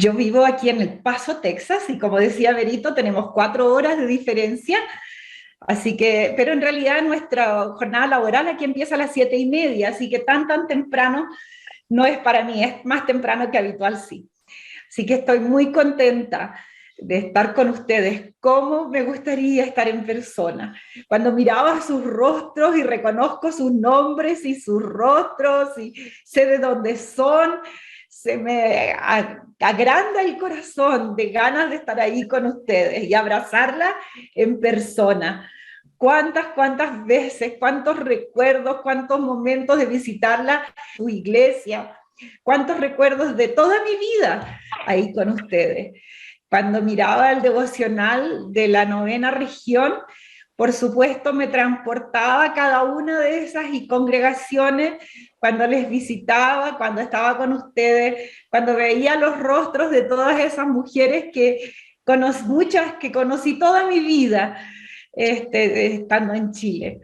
Yo vivo aquí en El Paso, Texas, y como decía Berito, tenemos 4 horas de diferencia, así que, pero en realidad nuestra jornada laboral aquí empieza a las 7:30, así que tan temprano no es para mí, es más temprano que habitual, sí. Así que estoy muy contenta de estar con ustedes. ¿Cómo me gustaría estar en persona? Cuando miraba sus rostros y reconozco sus nombres y sus rostros y sé de dónde son, se me agranda el corazón de ganas de estar ahí con ustedes y abrazarla en persona. Cuántas veces, cuántos recuerdos, cuántos momentos de visitarla, su iglesia, cuántos recuerdos de toda mi vida ahí con ustedes. Cuando miraba el devocional de la novena región, por supuesto me transportaba a cada una de esas y congregaciones, cuando les visitaba, cuando estaba con ustedes, cuando veía los rostros de todas esas mujeres muchas que conocí toda mi vida, estando en Chile.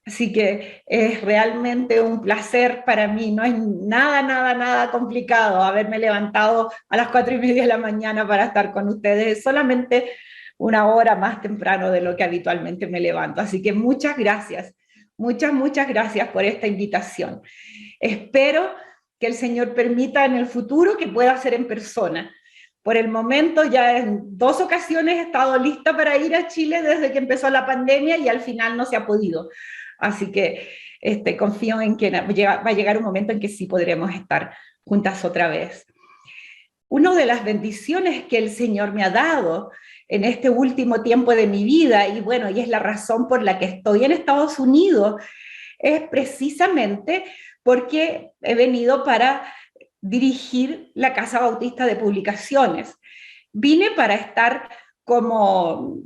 Así que es realmente un placer para mí, no es nada complicado haberme levantado a las 4:30 de la mañana para estar con ustedes, es solamente una hora más temprano de lo que habitualmente me levanto. Así que muchas gracias, muchas gracias por esta invitación. Espero que el Señor permita en el futuro que pueda ser en persona. Por el momento ya en 2 ocasiones he estado lista para ir a Chile desde que empezó la pandemia y al final no se ha podido. Así que confío en que va a llegar un momento en que sí podremos estar juntas otra vez. Una de las bendiciones que el Señor me ha dado en este último tiempo de mi vida, y bueno, y es la razón por la que estoy en Estados Unidos, es precisamente porque he venido para dirigir la Casa Bautista de Publicaciones. Vine para estar como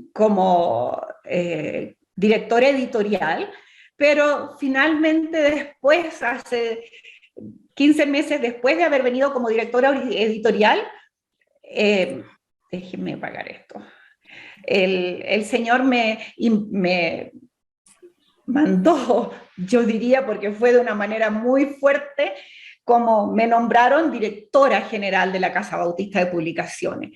directora editorial, pero finalmente después, hace 15 meses después de haber venido como directora editorial, déjenme pagar esto, el Señor me mandó, yo diría, porque fue de una manera muy fuerte, como me nombraron directora general de la Casa Bautista de Publicaciones.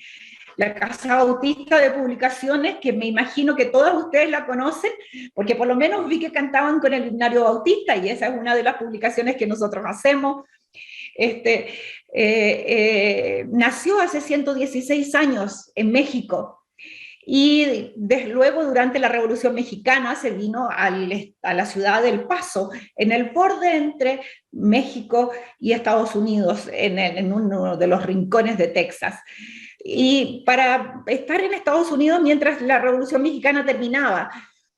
La Casa Bautista de Publicaciones, que me imagino que todos ustedes la conocen, porque por lo menos vi que cantaban con el himnario bautista, y esa es una de las publicaciones que nosotros hacemos. Nació hace 116 años en México, y desde luego durante la Revolución Mexicana se vino a la ciudad del Paso, en el borde entre México y Estados Unidos, en uno de los rincones de Texas. Y para estar en Estados Unidos mientras la Revolución Mexicana terminaba.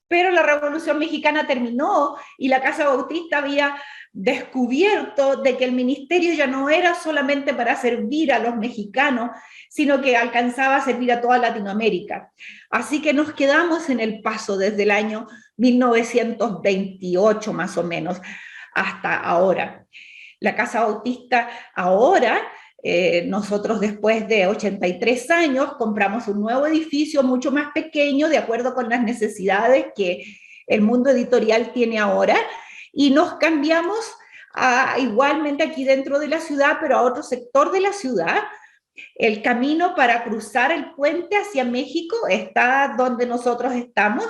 Pero la Revolución Mexicana terminó y la Casa Bautista había descubierto de que el ministerio ya no era solamente para servir a los mexicanos, sino que alcanzaba a servir a toda Latinoamérica. Así que nos quedamos en El Paso desde el año 1928 más o menos hasta ahora. La Casa Bautista ahora, nosotros después de 83 años compramos un nuevo edificio mucho más pequeño de acuerdo con las necesidades que el mundo editorial tiene ahora, y nos cambiamos igualmente aquí dentro de la ciudad, pero a otro sector de la ciudad. El camino para cruzar el puente hacia México está donde nosotros estamos.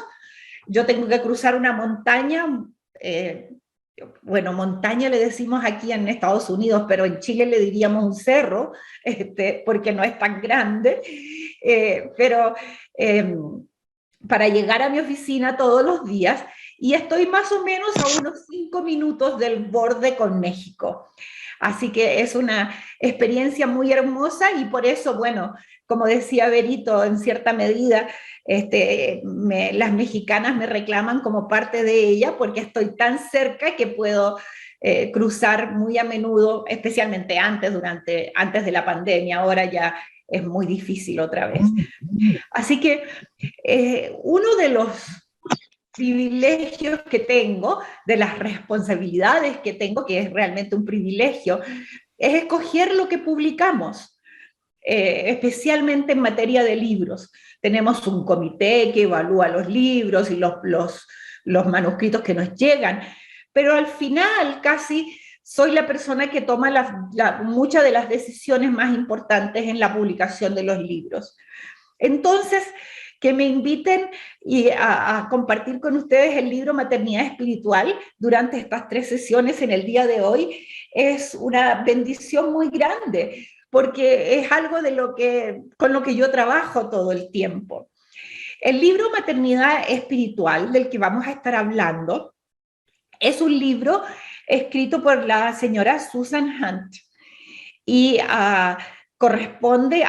Yo tengo que cruzar una montaña, bueno, montaña le decimos aquí en Estados Unidos, pero en Chile le diríamos un cerro, porque no es tan grande, pero para llegar a mi oficina todos los días, y estoy más o menos a unos 5 minutos del borde con México. Así que es una experiencia muy hermosa, y por eso, bueno, como decía Berito, en cierta medida, las mexicanas me reclaman como parte de ella, porque estoy tan cerca que puedo cruzar muy a menudo, especialmente antes de la pandemia. Ahora ya es muy difícil otra vez. Así que uno de los privilegios que tengo, de las responsabilidades que tengo, que es realmente un privilegio, es escoger lo que publicamos, especialmente en materia de libros. Tenemos un comité que evalúa los libros y los manuscritos que nos llegan, pero al final casi soy la persona que toma muchas de las decisiones más importantes en la publicación de los libros. Entonces, que me inviten a compartir con ustedes el libro Maternidad Espiritual durante estas 3 sesiones en el día de hoy es una bendición muy grande, porque es algo con lo que yo trabajo todo el tiempo. El libro Maternidad Espiritual, del que vamos a estar hablando, es un libro escrito por la señora Susan Hunt y corresponde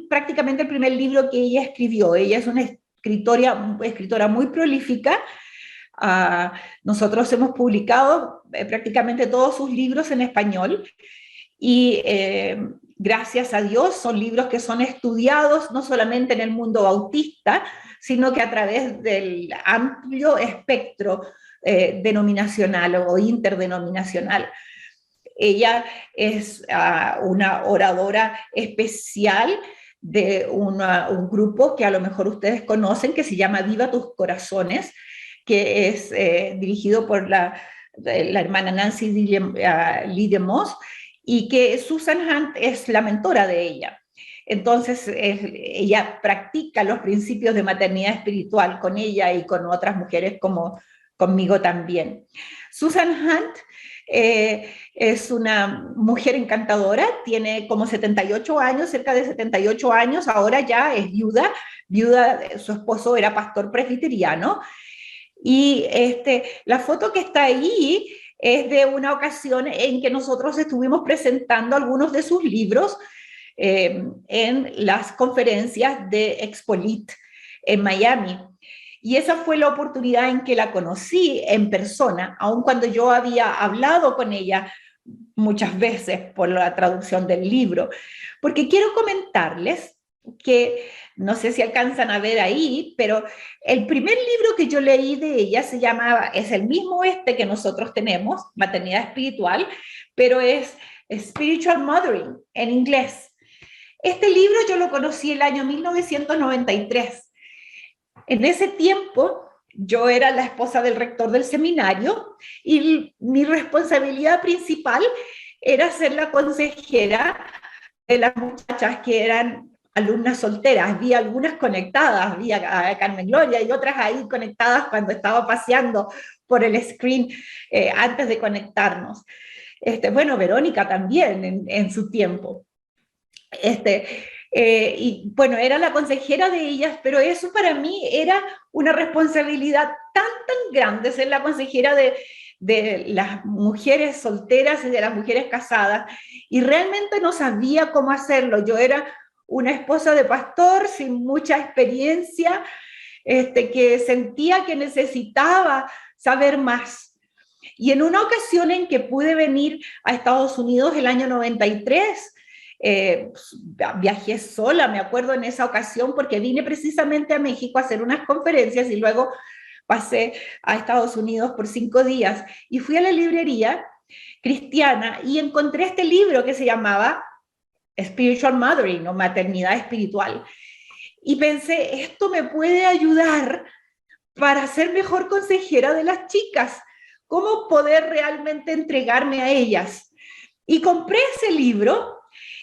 prácticamente al primer libro que ella escribió. Ella es una escritora muy prolífica. Nosotros hemos publicado prácticamente todos sus libros en español y gracias a Dios son libros que son estudiados no solamente en el mundo bautista, sino que a través del amplio espectro denominacional o interdenominacional. Ella es una oradora especial de un grupo que a lo mejor ustedes conocen, que se llama Viva tus Corazones, que es dirigido por la hermana Nancy Lee DeMoss, y que Susan Hunt es la mentora de ella. Entonces, ella practica los principios de maternidad espiritual con ella y con otras mujeres como conmigo también. Susan Hunt es una mujer encantadora, tiene como 78 años, cerca de 78 años, ahora ya es viuda, su esposo era pastor presbiteriano, y la foto que está ahí es de una ocasión en que nosotros estuvimos presentando algunos de sus libros en las conferencias de Expolit en Miami. Y esa fue la oportunidad en que la conocí en persona, aun cuando yo había hablado con ella muchas veces por la traducción del libro, porque quiero comentarles que, no sé si alcanzan a ver ahí, pero el primer libro que yo leí de ella es el mismo que nosotros tenemos, Maternidad Espiritual, pero es Spiritual Mothering en inglés. Este libro yo lo conocí el año 1993. En ese tiempo yo era la esposa del rector del seminario y mi responsabilidad principal era ser la consejera de las muchachas que eran alumnas solteras. Había algunas conectadas, había a Carmen Gloria y otras ahí conectadas cuando estaba paseando por el screen antes de conectarnos. Bueno, Verónica también en su tiempo. Y bueno, era la consejera de ellas, pero eso para mí era una responsabilidad tan grande, ser la consejera de las mujeres solteras y de las mujeres casadas, y realmente no sabía cómo hacerlo. Yo era una esposa de pastor sin mucha experiencia, que sentía que necesitaba saber más. Y en una ocasión en que pude venir a Estados Unidos el año 93, viajé sola, me acuerdo en esa ocasión, porque vine precisamente a México a hacer unas conferencias y luego pasé a Estados Unidos por 5 días y fui a la librería cristiana y encontré este libro que se llamaba Spiritual Mothering o Maternidad Espiritual y pensé, esto me puede ayudar para ser mejor consejera de las chicas, cómo poder realmente entregarme a ellas. Y compré ese libro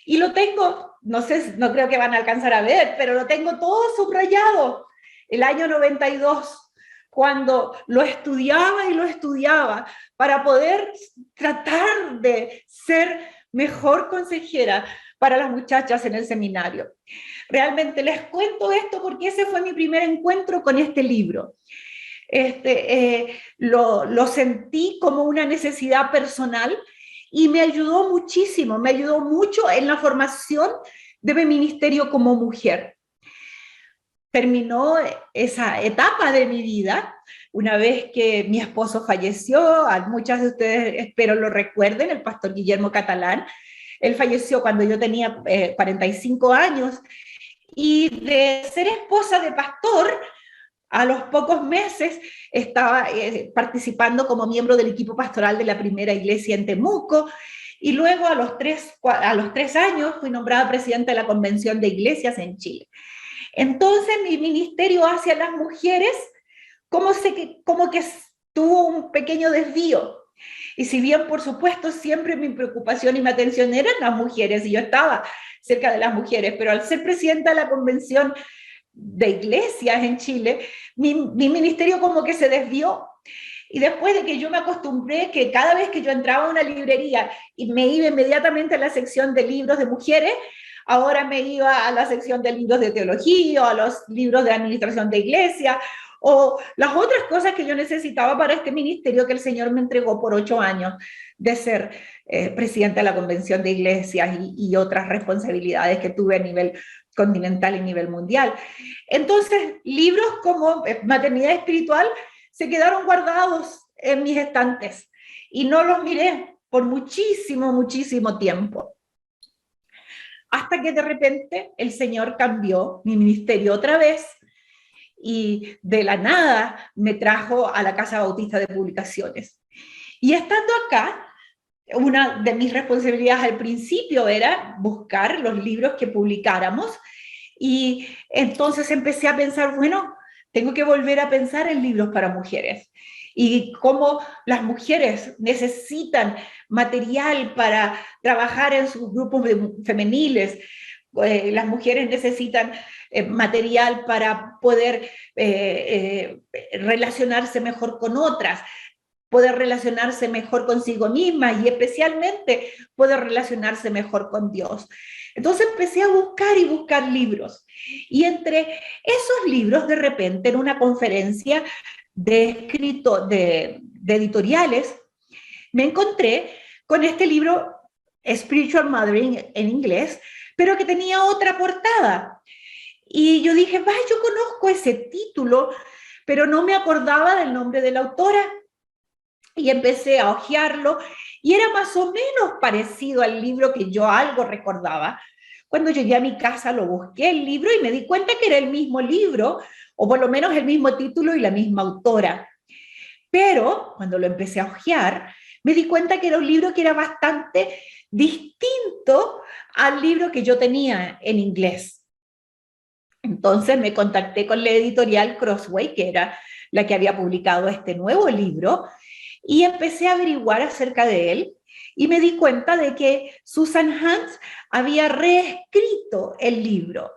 y lo tengo, no creo que van a alcanzar a ver, pero lo tengo todo subrayado. El año 92, cuando lo estudiaba para poder tratar de ser mejor consejera para las muchachas en el seminario. Realmente les cuento esto porque ese fue mi primer encuentro con este libro. Lo sentí como una necesidad personal y me ayudó muchísimo, me ayudó mucho en la formación de mi ministerio como mujer. Terminó esa etapa de mi vida una vez que mi esposo falleció. Muchas de ustedes espero lo recuerden, el pastor Guillermo Catalán. Él falleció cuando yo tenía 45 años y de ser esposa de pastor, a los pocos meses estaba participando como miembro del equipo pastoral de la primera iglesia en Temuco, y luego a los 3 años fui nombrada presidenta de la Convención de Iglesias en Chile. Entonces mi ministerio hacia las mujeres como que tuvo un pequeño desvío, Y si bien, por supuesto, siempre mi preocupación y mi atención eran las mujeres, y yo estaba cerca de las mujeres, pero al ser presidenta de la convención de iglesias en Chile, mi ministerio como que se desvió. Y después de que yo me acostumbré que cada vez que yo entraba a una librería y me iba inmediatamente a la sección de libros de mujeres, ahora me iba a la sección de libros de teología o a los libros de administración de iglesia o las otras cosas que yo necesitaba para este ministerio que el Señor me entregó por 8 años de ser presidenta de la Convención de Iglesias y otras responsabilidades que tuve a nivel continental y nivel mundial. Entonces, libros como Maternidad Espiritual se quedaron guardados en mis estantes y no los miré por muchísimo, muchísimo tiempo. Hasta que de repente el Señor cambió mi ministerio otra vez y de la nada me trajo a la Casa Bautista de Publicaciones. Y estando acá, una de mis responsabilidades al principio era buscar los libros que publicáramos y entonces empecé a pensar, bueno, tengo que volver a pensar en libros para mujeres y cómo las mujeres necesitan material para trabajar en sus grupos femeniles. Las mujeres necesitan material para poder relacionarse mejor con otras, poder relacionarse mejor consigo misma y especialmente poder relacionarse mejor con Dios. Entonces empecé a buscar y buscar libros. Y entre esos libros, de repente, en una conferencia de editoriales, me encontré con este libro, Spiritual Mothering en inglés, pero que tenía otra portada. Y yo dije, yo conozco ese título, pero no me acordaba del nombre de la autora. Y empecé a hojearlo, y era más o menos parecido al libro que yo algo recordaba. Cuando llegué a mi casa lo busqué el libro y me di cuenta que era el mismo libro, o por lo menos el mismo título y la misma autora. Pero cuando lo empecé a hojear, me di cuenta que era un libro que era bastante distinto al libro que yo tenía en inglés. Entonces me contacté con la editorial Crossway, que era la que había publicado este nuevo libro, y empecé a averiguar acerca de él y me di cuenta de que Susan Hunt había reescrito el libro.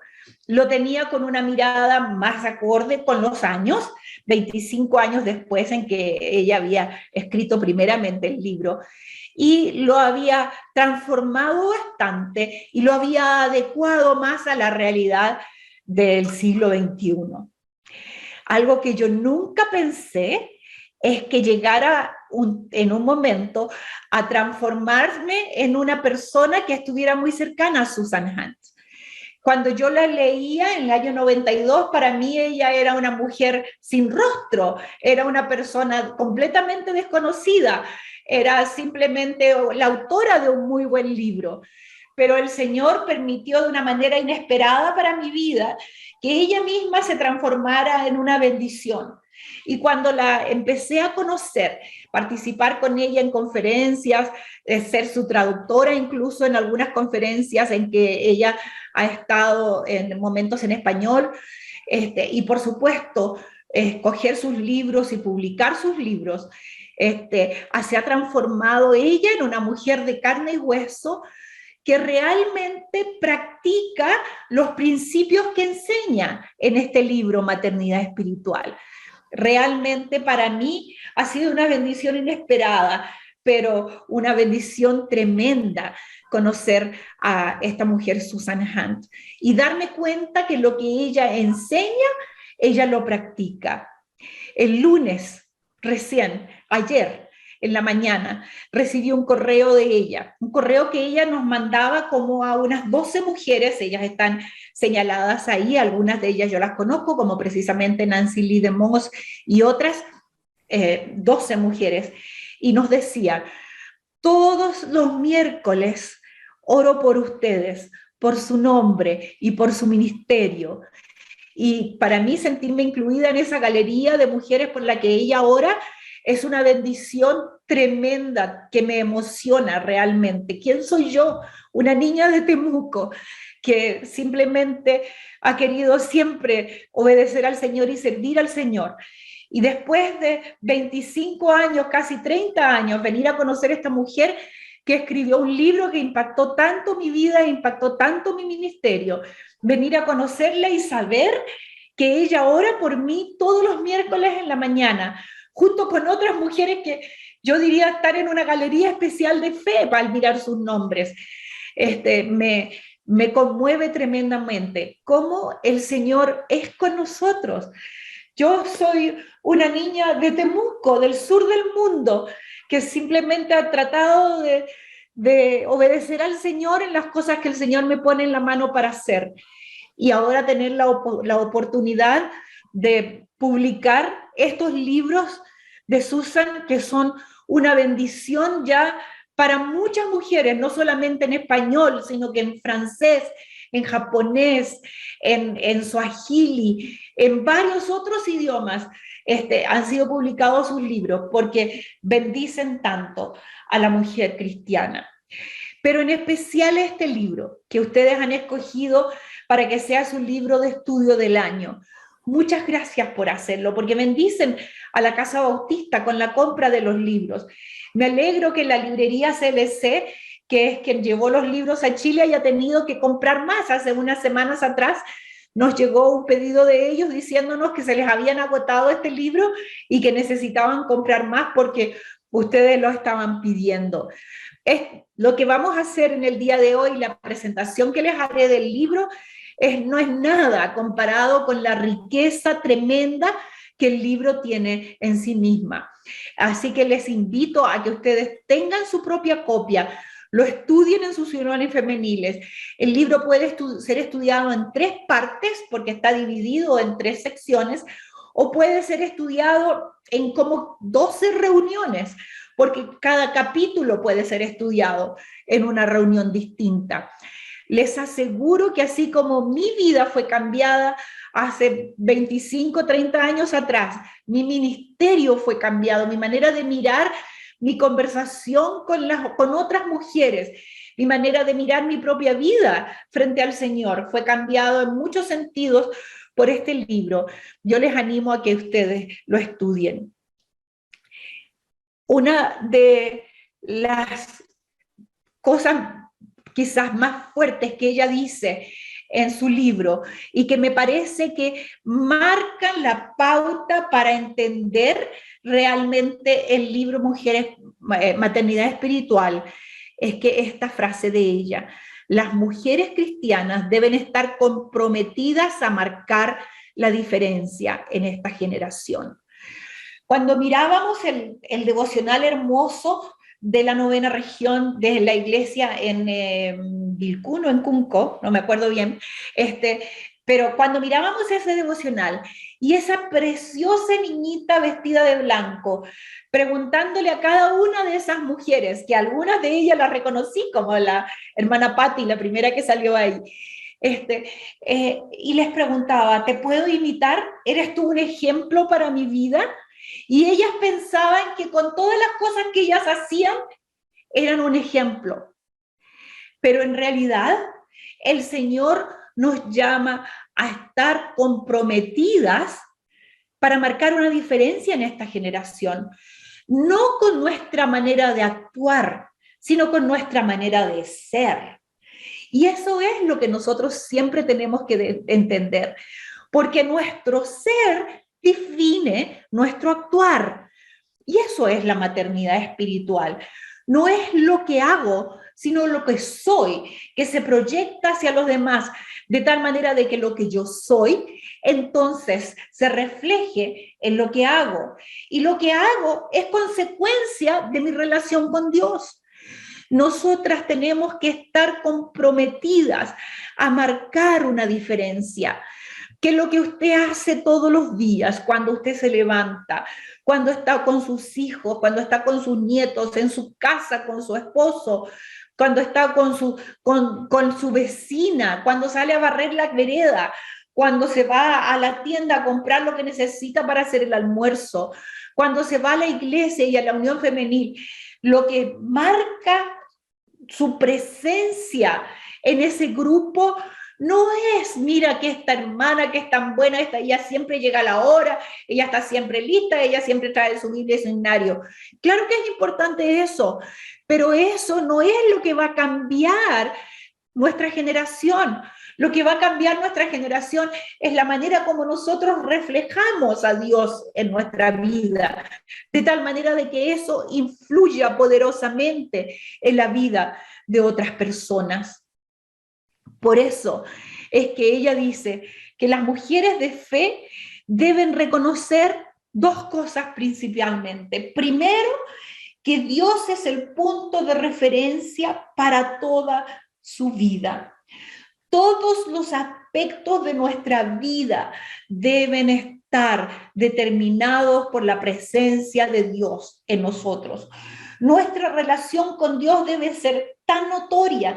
Lo tenía con una mirada más acorde con los años, 25 años después en que ella había escrito primeramente el libro, y lo había transformado bastante y lo había adecuado más a la realidad del siglo XXI. Algo que yo nunca pensé es que llegara en un momento a transformarme en una persona que estuviera muy cercana a Susan Hunt. Cuando yo la leía en el año 92, para mí ella era una mujer sin rostro, era una persona completamente desconocida, era simplemente la autora de un muy buen libro. Pero el Señor permitió de una manera inesperada para mi vida que ella misma se transformara en una bendición. Y cuando la empecé a conocer, participar con ella en conferencias, ser su traductora incluso en algunas conferencias en que ella ha estado en momentos en español, y por supuesto, escoger sus libros y publicar sus libros, se ha transformado ella en una mujer de carne y hueso que realmente practica los principios que enseña en este libro, Maternidad Espiritual. Realmente para mí ha sido una bendición inesperada, pero una bendición tremenda conocer a esta mujer Susan Hunt y darme cuenta que lo que ella enseña, ella lo practica. El lunes, recién, ayer, en la mañana, recibí un correo de ella, un correo que ella nos mandaba como a unas 12 mujeres, ellas están señaladas ahí, algunas de ellas yo las conozco, como precisamente Nancy Lee de Moss y otras 12 mujeres, y nos decía, todos los miércoles oro por ustedes, por su nombre y por su ministerio. Y para mí sentirme incluida en esa galería de mujeres por la que ella ora es una bendición tremenda que me emociona realmente. ¿Quién soy yo? Una niña de Temuco que simplemente ha querido siempre obedecer al Señor y servir al Señor. Y después de 25 años, casi 30 años, venir a conocer a esta mujer que escribió un libro que impactó tanto mi vida, impactó tanto mi ministerio, venir a conocerla y saber que ella ora por mí todos los miércoles en la mañana, junto con otras mujeres que yo diría estar en una galería especial de fe para mirar sus nombres. Me conmueve tremendamente cómo el Señor es con nosotros. Yo soy una niña de Temuco, del sur del mundo, que simplemente ha tratado de obedecer al Señor en las cosas que el Señor me pone en la mano para hacer. Y ahora tener la oportunidad de publicar estos libros de Susan, que son una bendición ya para muchas mujeres, no solamente en español, sino que en francés, en japonés, en suajili, en varios otros idiomas, han sido publicados sus libros, porque bendicen tanto a la mujer cristiana. Pero en especial este libro, que ustedes han escogido para que sea su libro de estudio del año. Muchas gracias por hacerlo, porque bendicen a la Casa Bautista con la compra de los libros. Me alegro que la librería CLC, que es quien llevó los libros a Chile, haya tenido que comprar más. Hace unas semanas atrás nos llegó un pedido de ellos diciéndonos que se les habían agotado este libro y que necesitaban comprar más porque ustedes lo estaban pidiendo. Lo que vamos a hacer en el día de hoy, la presentación que les haré del libro, no es nada comparado con la riqueza tremenda que el libro tiene en sí misma. Así que les invito a que ustedes tengan su propia copia, lo estudien en sus uniones femeniles. El libro puede ser estudiado en 3 partes, porque está dividido en 3 secciones, o puede ser estudiado en como 12 reuniones, porque cada capítulo puede ser estudiado en una reunión distinta. Les aseguro que así como mi vida fue cambiada hace 25, 30 años atrás, mi ministerio fue cambiado, mi manera de mirar, mi conversación con otras mujeres, mi manera de mirar mi propia vida frente al Señor fue cambiado en muchos sentidos por este libro. Yo les animo a que ustedes lo estudien. Una de las cosas quizás más fuertes que ella dice en su libro y que me parece que marcan la pauta para entender realmente el libro Mujeres, Maternidad Espiritual, es que esta frase de ella: las mujeres cristianas deben estar comprometidas a marcar la diferencia en esta generación. Cuando mirábamos el devocional hermoso de la 9ª región de la iglesia en Vilcuno, en Cunco, no me acuerdo bien, pero cuando mirábamos ese devocional y esa preciosa niñita vestida de blanco, preguntándole a cada una de esas mujeres, que algunas de ellas las reconocí, como la hermana Patti, la primera que salió ahí, y les preguntaba: ¿te puedo imitar? ¿Eres tú un ejemplo para mi vida? Y ellas pensaban que con todas las cosas que ellas hacían eran un ejemplo. Pero en realidad el Señor nos llama a estar comprometidas para marcar una diferencia en esta generación. No con nuestra manera de actuar, sino con nuestra manera de ser. Y eso es lo que nosotros siempre tenemos que entender, porque nuestro ser define nuestro actuar. Y eso es la maternidad espiritual. No es lo que hago, sino lo que soy, que se proyecta hacia los demás, de tal manera de que lo que yo soy, entonces se refleje en lo que hago. Y lo que hago es consecuencia de mi relación con Dios. Nosotras tenemos que estar comprometidas a marcar una diferencia. Que lo que usted hace todos los días, cuando usted se levanta, cuando está con sus hijos, cuando está con sus nietos, en su casa, con su esposo, cuando está con su vecina, cuando sale a barrer la vereda, cuando se va a la tienda a comprar lo que necesita para hacer el almuerzo, cuando se va a la iglesia y a la unión femenil, lo que marca su presencia en ese grupo No es, mira que esta hermana que es tan buena, ella siempre llega a la hora, ella está siempre lista, ella siempre trae su Biblia y su himnario. Claro que es importante eso, pero eso no es lo que va a cambiar nuestra generación. Lo que va a cambiar nuestra generación es la manera como nosotros reflejamos a Dios en nuestra vida, de tal manera de que eso influya poderosamente en la vida de otras personas. Por eso es que ella dice que las mujeres de fe deben reconocer dos cosas principalmente. Primero, que Dios es el punto de referencia para toda su vida. Todos los aspectos de nuestra vida deben estar determinados por la presencia de Dios en nosotros. Nuestra relación con Dios debe ser tan notoria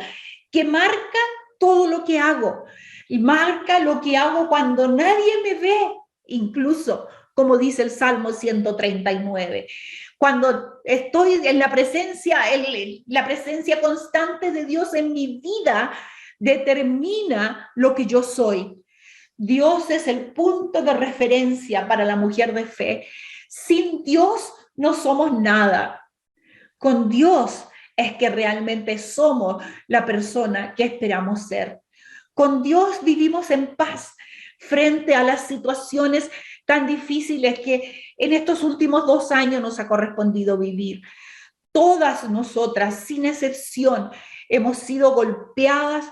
que marca todo lo que hago, y marca lo que hago cuando nadie me ve, incluso como dice el Salmo 139. Cuando estoy en la presencia constante de Dios en mi vida, determina lo que yo soy. Dios es el punto de referencia para la mujer de fe. Sin Dios no somos nada. Con Dios es que realmente somos la persona que esperamos ser. Con Dios vivimos en paz frente a las situaciones tan difíciles que en estos últimos 2 años nos ha correspondido vivir. Todas nosotras, sin excepción, hemos sido golpeadas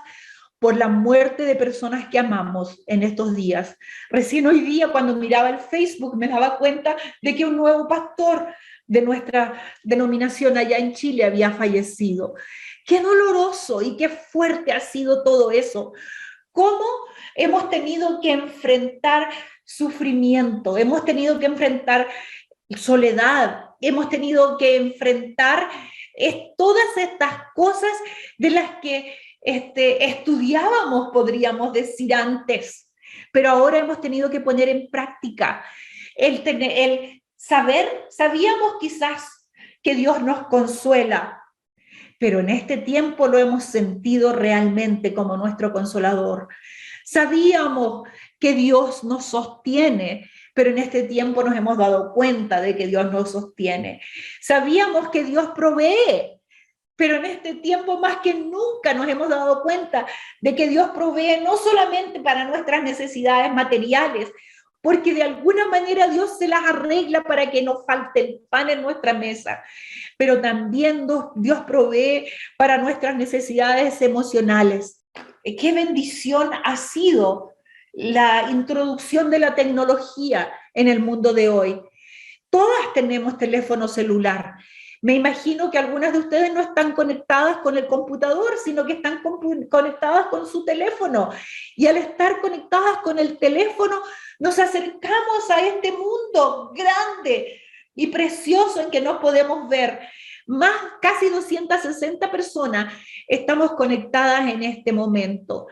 por la muerte de personas que amamos en estos días. Recién hoy día, cuando miraba el Facebook, me daba cuenta de que un nuevo pastor de nuestra denominación allá en Chile había fallecido. Qué doloroso y qué fuerte ha sido todo eso. ¿Cómo hemos tenido que enfrentar sufrimiento? Hemos tenido que enfrentar soledad, hemos tenido que enfrentar todas estas cosas de las que estudiábamos, podríamos decir antes, pero ahora hemos tenido que poner en práctica el saber, sabíamos quizás que Dios nos consuela, pero en este tiempo lo hemos sentido realmente como nuestro consolador. Sabíamos que Dios nos sostiene, pero en este tiempo nos hemos dado cuenta de que Dios nos sostiene. Sabíamos que Dios provee, pero en este tiempo más que nunca nos hemos dado cuenta de que Dios provee no solamente para nuestras necesidades materiales, porque de alguna manera Dios se las arregla para que nos falte el pan en nuestra mesa, pero también Dios provee para nuestras necesidades emocionales. Qué bendición ha sido la introducción de la tecnología en el mundo de hoy. Todas tenemos teléfono celular. Me imagino que algunas de ustedes no están conectadas con el computador, sino que están conectadas con su teléfono. Y al estar conectadas con el teléfono, nos acercamos a este mundo grande y precioso en que nos podemos ver. Más, casi 260 personas estamos conectadas en este momento.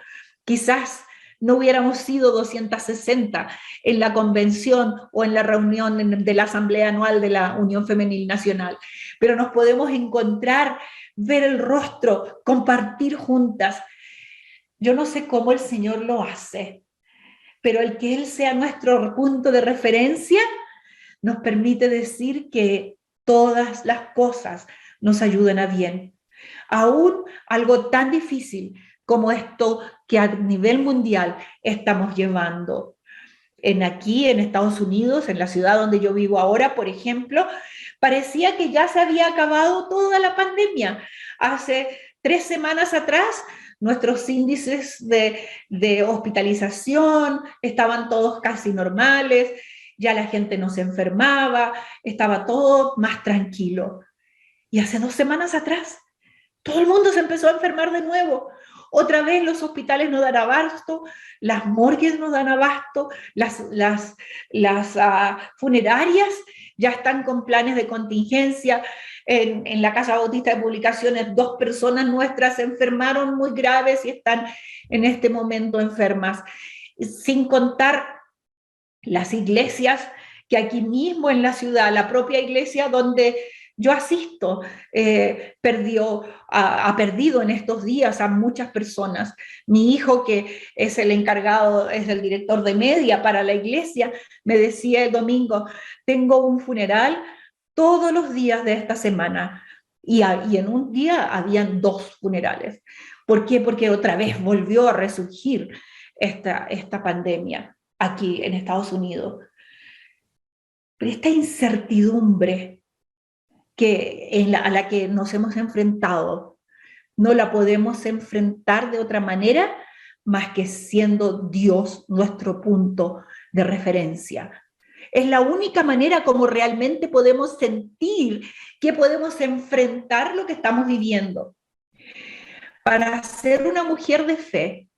Quizás no hubiéramos sido 260 en la convención o en la reunión de la Asamblea Anual de la Unión Femenil Nacional, pero nos podemos encontrar, ver el rostro, compartir juntas. Yo no sé cómo el Señor lo hace, pero el que Él sea nuestro punto de referencia nos permite decir que todas las cosas nos ayuden a bien. Aún algo tan difícil como esto que a nivel mundial estamos llevando. Aquí en Estados Unidos, en la ciudad donde yo vivo ahora, por ejemplo, parecía que ya se había acabado toda la pandemia. Hace 3 semanas atrás, nuestros índices de hospitalización estaban todos casi normales, ya la gente no se enfermaba, estaba todo más tranquilo. Y hace 2 semanas atrás, todo el mundo se empezó a enfermar de nuevo. Otra vez los hospitales no dan abasto, las morgues no dan abasto, las funerarias ya están con planes de contingencia. En la Casa Bautista de Publicaciones 2 personas nuestras se enfermaron muy graves y están en este momento enfermas. Sin contar las iglesias que aquí mismo en la ciudad, la propia iglesia donde Yo asisto, ha perdido en estos días a muchas personas. Mi hijo, que es el encargado, es el director de media para la iglesia, me decía el domingo, tengo un funeral todos los días de esta semana. Y en un día habían 2 funerales. ¿Por qué? Porque otra vez volvió a resurgir esta pandemia aquí en Estados Unidos. Pero esta incertidumbre a la que nos hemos enfrentado, no la podemos enfrentar de otra manera más que siendo Dios nuestro punto de referencia. Es la única manera como realmente podemos sentir que podemos enfrentar lo que estamos viviendo. Para ser una mujer de fe,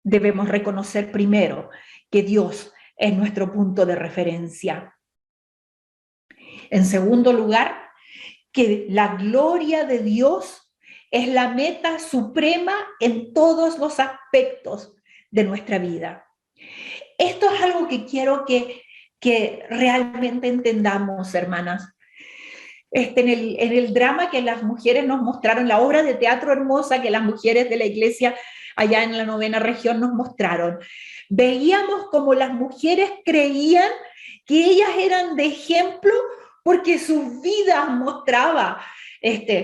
debemos reconocer primero que Dios es nuestro punto de referencia. En segundo lugar, que la gloria de Dios es la meta suprema en todos los aspectos de nuestra vida. Esto es algo que quiero que realmente entendamos, hermanas. En el drama que las mujeres nos mostraron, la obra de teatro hermosa que las mujeres de la iglesia allá en la 9ª región nos mostraron, veíamos como las mujeres creían que ellas eran de ejemplo porque sus vidas mostraba el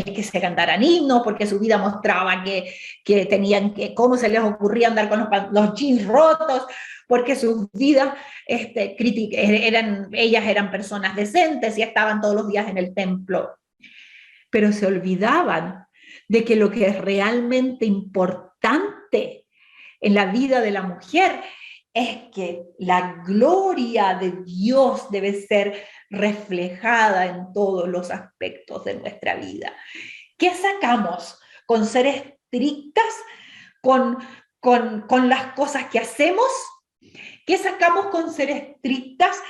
que se cantaran himnos, porque su vida mostraba que tenían cómo se les ocurría andar con los jeans rotos, porque sus vidas ellas eran personas decentes y estaban todos los días en el templo. Pero se olvidaban de que lo que es realmente importante en la vida de la mujer es que la gloria de Dios debe ser reflejada en todos los aspectos de nuestra vida. ¿Qué sacamos con ser estrictas con las cosas que hacemos? ¿Qué sacamos con ser estrictas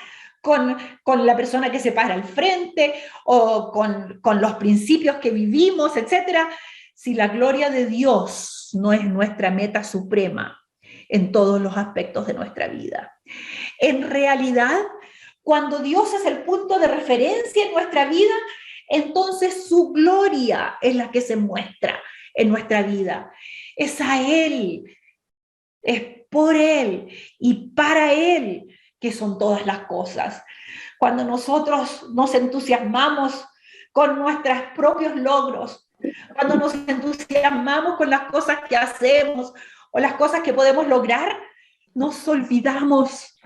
con la persona que se para al frente o con los principios que vivimos, etcétera? Si la gloria de Dios no es nuestra meta suprema en todos los aspectos de nuestra vida. En realidad, cuando Dios es el punto de referencia en nuestra vida, entonces su gloria es la que se muestra en nuestra vida. Es a Él, es por Él y para Él que son todas las cosas. Cuando nosotros nos entusiasmamos con nuestros propios logros, cuando nos entusiasmamos con las cosas que hacemos o las cosas que podemos lograr, nos olvidamos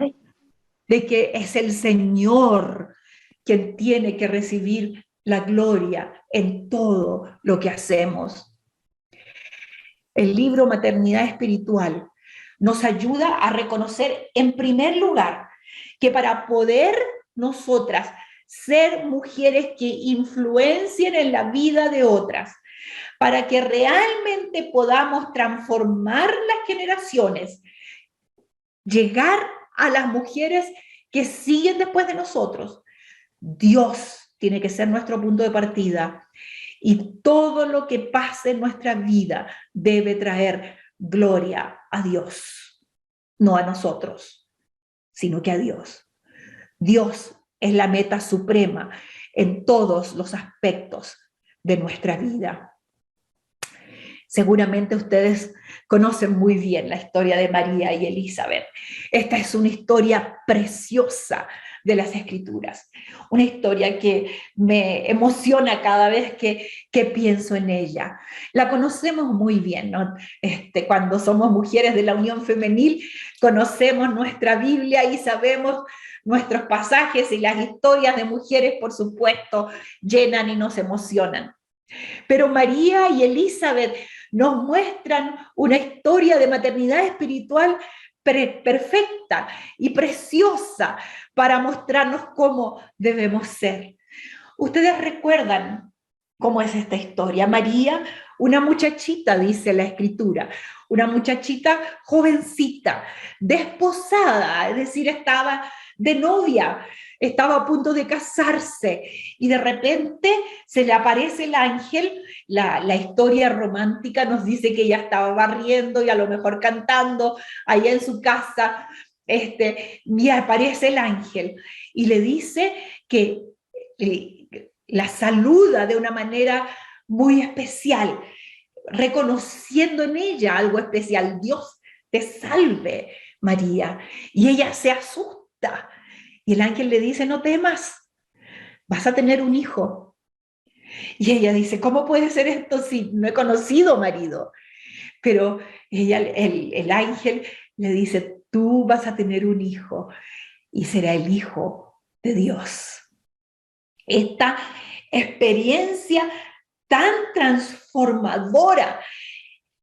de que es el Señor quien tiene que recibir la gloria en todo lo que hacemos. El libro Maternidad Espiritual nos ayuda a reconocer, en primer lugar, que para poder nosotras ser mujeres que influencien en la vida de otras, para que realmente podamos transformar las generaciones, llegar a las mujeres que siguen después de nosotros, Dios tiene que ser nuestro punto de partida y todo lo que pase en nuestra vida debe traer gloria a Dios, no a nosotros, sino que a Dios. Dios es la meta suprema en todos los aspectos de nuestra vida. Seguramente ustedes conocen muy bien la historia de María y Elizabeth. Esta es una historia preciosa de las Escrituras, una historia que me emociona cada vez que pienso en ella. La conocemos muy bien, ¿no? Cuando somos mujeres de la Unión Femenil, conocemos nuestra Biblia y sabemos nuestros pasajes, y las historias de mujeres, por supuesto, llenan y nos emocionan. Pero María y Elizabeth nos muestran una historia de maternidad espiritual perfecta y preciosa para mostrarnos cómo debemos ser. Ustedes recuerdan cómo es esta historia. María, una muchachita, dice la Escritura, una muchachita jovencita, desposada, es decir, estaba de novia, estaba a punto de casarse, y de repente se le aparece el ángel. La historia romántica nos dice que ella estaba barriendo y a lo mejor cantando allá en su casa, y aparece el ángel y le dice que la saluda de una manera muy especial, reconociendo en ella algo especial. Dios te salve, María. Y ella se asusta. Y el ángel le dice, no temas, vas a tener un hijo. Y ella dice, ¿cómo puede ser esto si no he conocido marido? Pero el ángel le dice, tú vas a tener un hijo y será el hijo de Dios. Esta experiencia tan transformadora,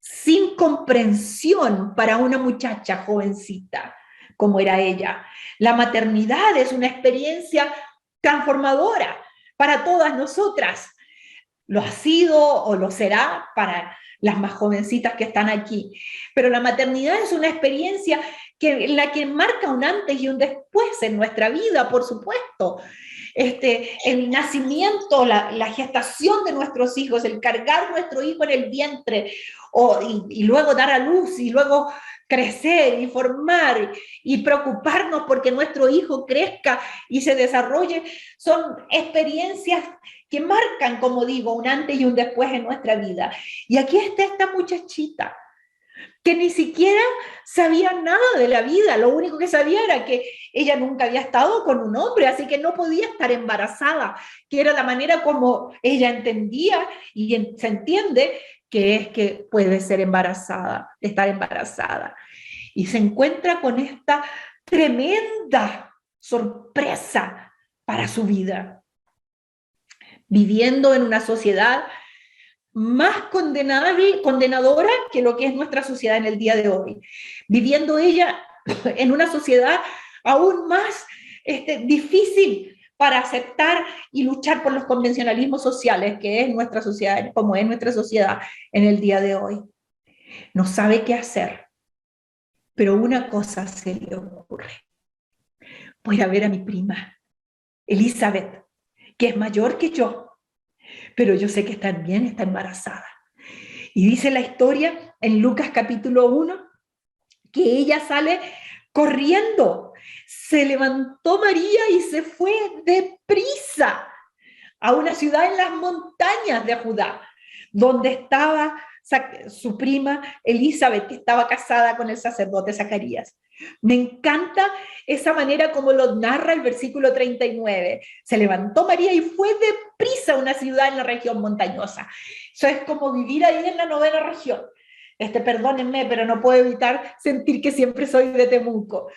sin comprensión para una muchacha jovencita como era ella. La maternidad es una experiencia transformadora para todas nosotras. Lo ha sido o lo será para las más jovencitas que están aquí. Pero la maternidad es una experiencia en la que marca un antes y un después en nuestra vida, por supuesto. El nacimiento, la gestación de nuestros hijos, el cargar nuestro hijo en el vientre y luego dar a luz y luego crecer y formar y preocuparnos porque nuestro hijo crezca y se desarrolle, son experiencias que marcan, como digo, un antes y un después en nuestra vida. Y aquí está esta muchachita que ni siquiera sabía nada de la vida, lo único que sabía era que ella nunca había estado con un hombre, así que no podía estar embarazada, que era la manera como ella entendía y se entiende que es que puede ser embarazada, estar embarazada. Y se encuentra con esta tremenda sorpresa para su vida, viviendo en una sociedad más condenadora que lo que es nuestra sociedad en el día de hoy, viviendo ella en una sociedad aún más difícil para aceptar y luchar por los convencionalismos sociales que es nuestra sociedad, como es nuestra sociedad en el día de hoy. No sabe qué hacer, pero una cosa se le ocurre. Voy a ver a mi prima, Elizabeth, que es mayor que yo, pero yo sé que también está embarazada. Y dice la historia en Lucas capítulo 1, que ella sale corriendo. Se levantó María y se fue deprisa a una ciudad en las montañas de Judá, donde estaba su prima Elizabeth, que estaba casada con el sacerdote Zacarías. Me encanta esa manera como lo narra el versículo 39. Se levantó María y fue deprisa a una ciudad en la región montañosa. Eso es como vivir ahí en la 9ª región. Perdónenme, pero no puedo evitar sentir que siempre soy de Temuco.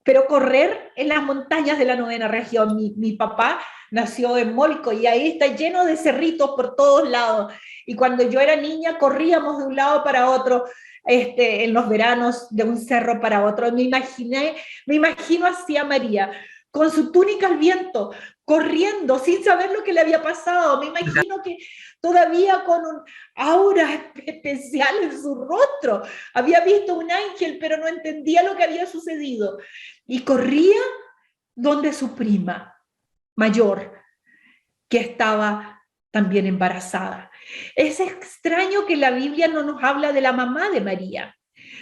Pero correr en las montañas de la 9ª región. Mi papá nació en Molco y ahí está lleno de cerritos por todos lados. Y cuando yo era niña corríamos de un lado para otro, en los veranos de un cerro para otro. Me imagino así a María, con su túnica al viento, corriendo sin saber lo que le había pasado. Me imagino que todavía con un aura especial en su rostro. Había visto un ángel, pero no entendía lo que había sucedido. Y corría donde su prima mayor, que estaba también embarazada. Es extraño que la Biblia no nos habla de la mamá de María.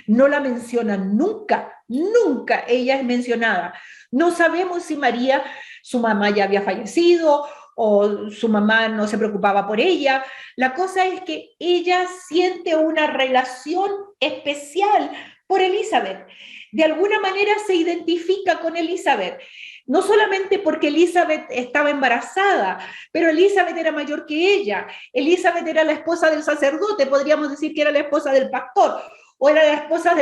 No la menciona nunca, nunca ella es mencionada. No sabemos si María, su mamá ya había fallecido o su mamá no se preocupaba por ella. La cosa es que ella siente una relación especial por Elizabeth. De alguna manera se identifica con Elizabeth. No solamente porque Elizabeth estaba embarazada, pero Elizabeth era mayor que ella. Elizabeth era la esposa del sacerdote, podríamos decir que era la esposa del pastor, o era la esposa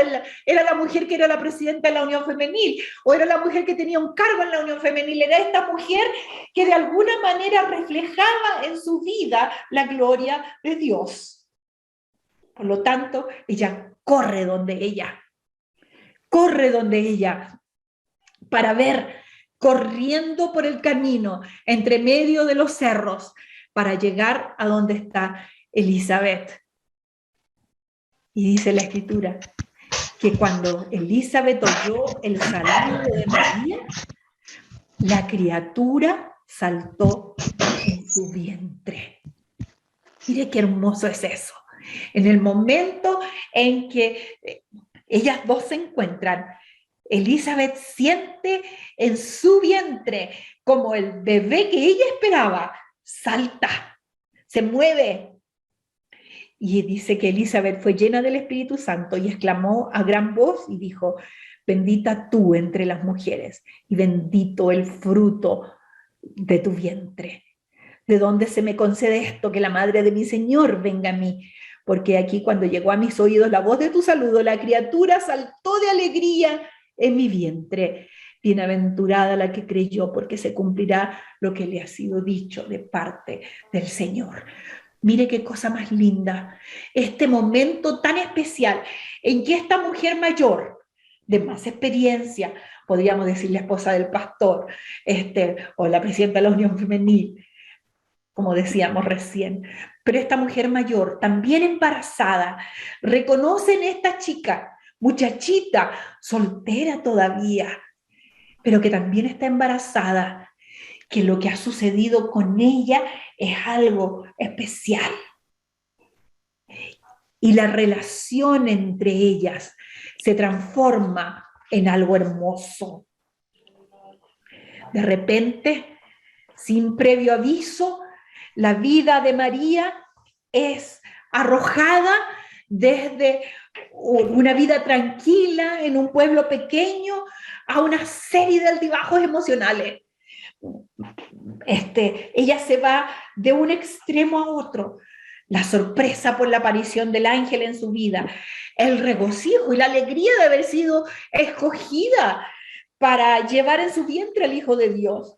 era la mujer que era la presidenta de la Unión Femenil, o era la mujer que tenía un cargo en la Unión Femenil. Era esta mujer que de alguna manera reflejaba en su vida la gloria de Dios. Por lo tanto, ella corre donde ella para ver, corriendo por el camino entre medio de los cerros para llegar a donde está Elizabeth. Y dice la escritura que cuando Elizabeth oyó el saludo de María, la criatura saltó en su vientre. Mire qué hermoso es eso. En el momento en que ellas dos se encuentran, Elizabeth siente en su vientre como el bebé que ella esperaba salta, se mueve. Y dice que Elizabeth fue llena del Espíritu Santo y exclamó a gran voz y dijo: bendita tú entre las mujeres y bendito el fruto de tu vientre. ¿De dónde se me concede esto, que la madre de mi Señor venga a mí? Porque aquí, cuando llegó a mis oídos la voz de tu saludo, la criatura saltó de alegría en mi vientre. Bienaventurada la que creyó, porque se cumplirá lo que le ha sido dicho de parte del Señor. Mire qué cosa más linda, este momento tan especial en que esta mujer mayor, de más experiencia, podríamos decir la esposa del pastor, o la presidenta de la Unión Femenil, como decíamos recién, pero esta mujer mayor, también embarazada, reconoce en esta chica, muchachita, soltera todavía, pero que también está embarazada, que lo que ha sucedido con ella es algo especial. Y la relación entre ellas se transforma en algo hermoso. De repente, sin previo aviso, la vida de María es arrojada desde una vida tranquila en un pueblo pequeño a una serie de altibajos emocionales. Ella se va de un extremo a otro. La sorpresa por la aparición del ángel en su vida, el regocijo y la alegría de haber sido escogida para llevar en su vientre al Hijo de Dios.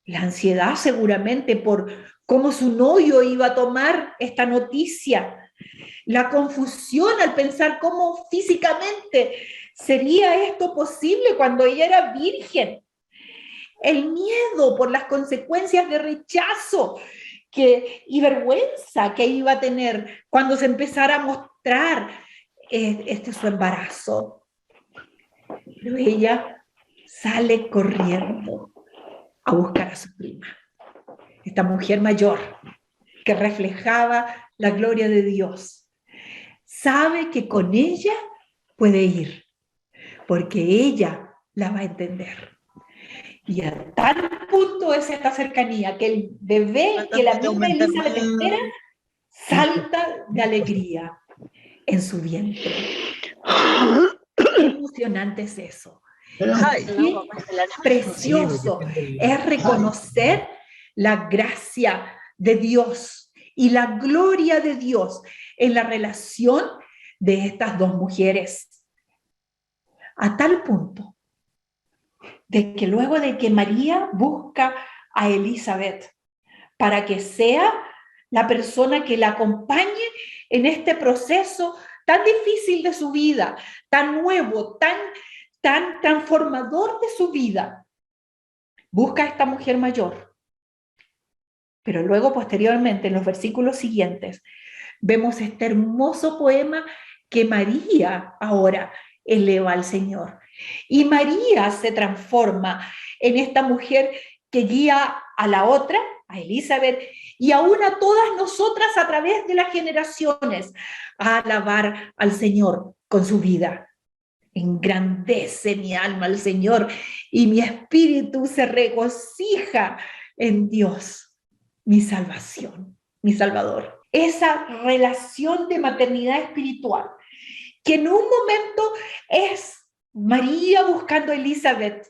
La ansiedad seguramente por cómo su novio iba a tomar esta noticia. La confusión al pensar cómo físicamente sería esto posible cuando ella era virgen. El miedo por las consecuencias de rechazo y vergüenza que iba a tener cuando se empezara a mostrar su embarazo. Pero ella sale corriendo a buscar a su prima, esta mujer mayor que reflejaba la gloria de Dios. Sabe que con ella puede ir, porque ella la va a entender. Y a tal punto es esta cercanía que el bebé que la misma Elizabeth espera salta de alegría en su vientre. Qué emocionante es eso. Qué precioso es reconocer la gracia de Dios y la gloria de Dios en la relación de estas dos mujeres. A tal punto de que luego de que María busca a Elizabeth para que sea la persona que la acompañe en este proceso tan difícil de su vida, tan nuevo, tan transformador de su vida, busca a esta mujer mayor. Pero luego, posteriormente, en los versículos siguientes, vemos este hermoso poema que María ahora eleva al Señor. Y María se transforma en esta mujer que guía a la otra, a Elizabeth, y aún a todas nosotras a través de las generaciones, a alabar al Señor con su vida. Engrandece mi alma al Señor y mi espíritu se regocija en Dios, mi salvación, mi Salvador. Esa relación de maternidad espiritual, que en un momento es María buscando a Elizabeth,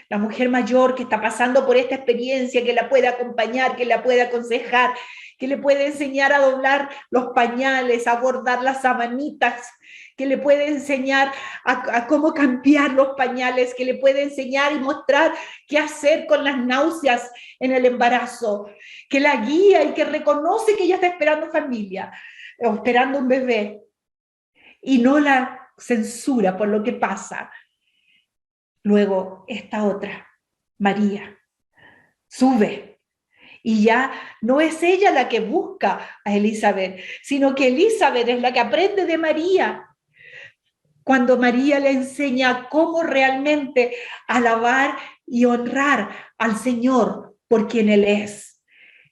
la mujer mayor que está pasando por esta experiencia, que la puede acompañar, que la puede aconsejar, que le puede enseñar a doblar los pañales, a bordar las sabanitas, que le puede enseñar a cómo cambiar los pañales, que le puede enseñar y mostrar qué hacer con las náuseas en el embarazo, que la guía y que reconoce que ella está esperando familia, o esperando un bebé, y no la censura por lo que pasa. Luego esta otra, María, sube y ya no es ella la que busca a Elizabeth, sino que Elizabeth es la que aprende de María. Cuando María le enseña cómo realmente alabar y honrar al Señor por quien Él es.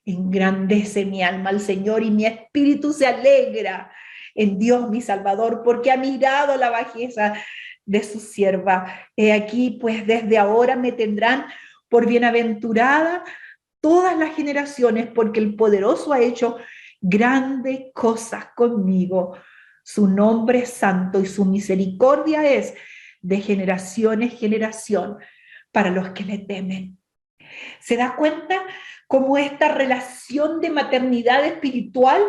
Engrandece mi alma al Señor y mi espíritu se alegra en Dios mi Salvador, porque ha mirado la bajeza de su sierva. He aquí, pues desde ahora me tendrán por bienaventurada todas las generaciones, porque el poderoso ha hecho grandes cosas conmigo. Su nombre es santo y su misericordia es de generación en generación para los que le temen. ¿Se da cuenta cómo esta relación de maternidad espiritual,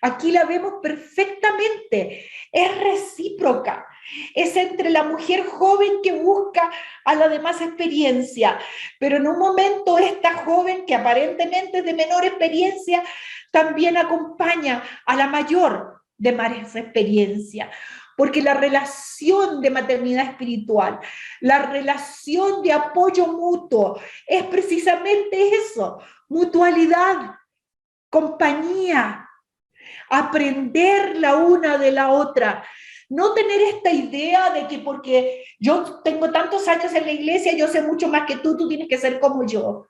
aquí la vemos perfectamente, es recíproca? Es entre la mujer joven que busca a la de más experiencia, pero en un momento esta joven que aparentemente es de menor experiencia también acompaña a la mayor de más experiencia, porque la relación de maternidad espiritual, la relación de apoyo mutuo, es precisamente eso, mutualidad, compañía, aprender la una de la otra. No tener esta idea de que porque yo tengo tantos años en la iglesia, yo sé mucho más que tú tienes que ser como yo,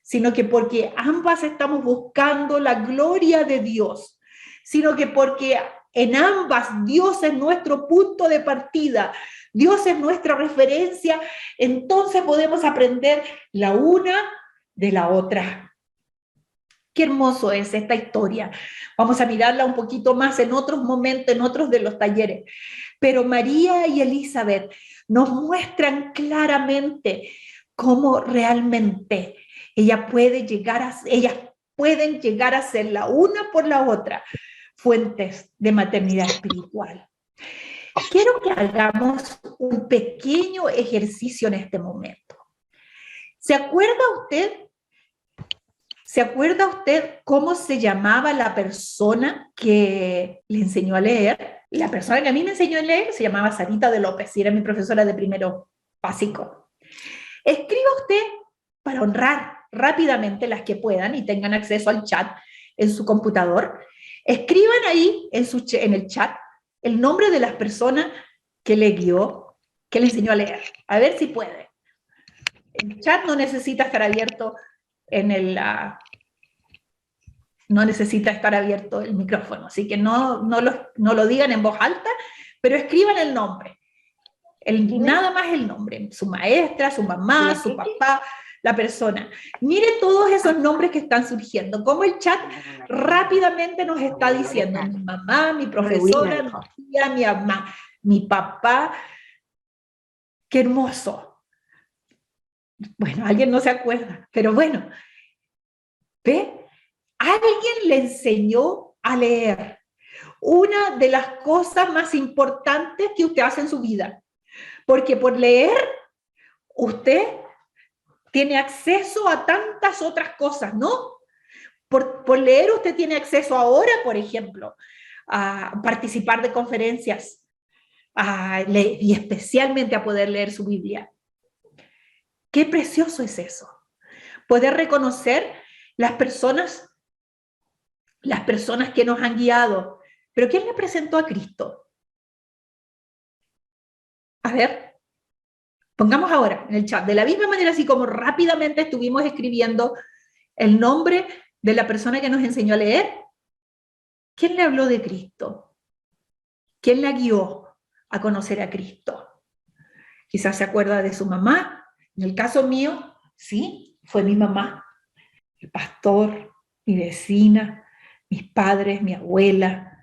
sino que porque ambas estamos buscando la gloria de Dios, sino que porque en ambas Dios es nuestro punto de partida, Dios es nuestra referencia, entonces podemos aprender la una de la otra. Qué hermoso es esta historia. Vamos a mirarla un poquito más en otros momentos, en otros de los talleres. Pero María y Elizabeth nos muestran claramente cómo realmente ellas pueden llegar a ser la una por la otra fuentes de maternidad espiritual. Quiero que hagamos un pequeño ejercicio en este momento. ¿Se acuerda usted cómo se llamaba la persona que le enseñó a leer? La persona que a mí me enseñó a leer se llamaba Sarita de López y era mi profesora de primero básico. Escriba usted, para honrar rápidamente las que puedan y tengan acceso al chat en su computador, escriban ahí en el chat el nombre de las personas que le guió, que le enseñó a leer. A ver si puede. El chat no necesita estar abierto no necesita estar abierto el micrófono, así que no lo digan en voz alta, pero escriban el nombre. Nada más el nombre, su maestra, su mamá, su papá, la persona. Mire todos esos nombres que están surgiendo, como el chat rápidamente nos está diciendo mi mamá, mi profesora, mi tía, mi mamá, mi papá. Qué hermoso. Bueno, alguien no se acuerda, pero bueno, ¿ve? Alguien le enseñó a leer. Una de las cosas más importantes que usted hace en su vida. Porque por leer, usted tiene acceso a tantas otras cosas, ¿no? Por leer usted tiene acceso ahora, por ejemplo, a participar de conferencias y especialmente a poder leer su Biblia. Qué precioso es eso. Poder reconocer las personas que nos han guiado. Pero ¿quién le presentó a Cristo? A ver, pongamos ahora en el chat, de la misma manera así como rápidamente estuvimos escribiendo el nombre de la persona que nos enseñó a leer, ¿quién le habló de Cristo? ¿Quién la guió a conocer a Cristo? Quizás se acuerda de su mamá. En el caso mío, sí, fue mi mamá, el pastor, mi vecina, mis padres, mi abuela,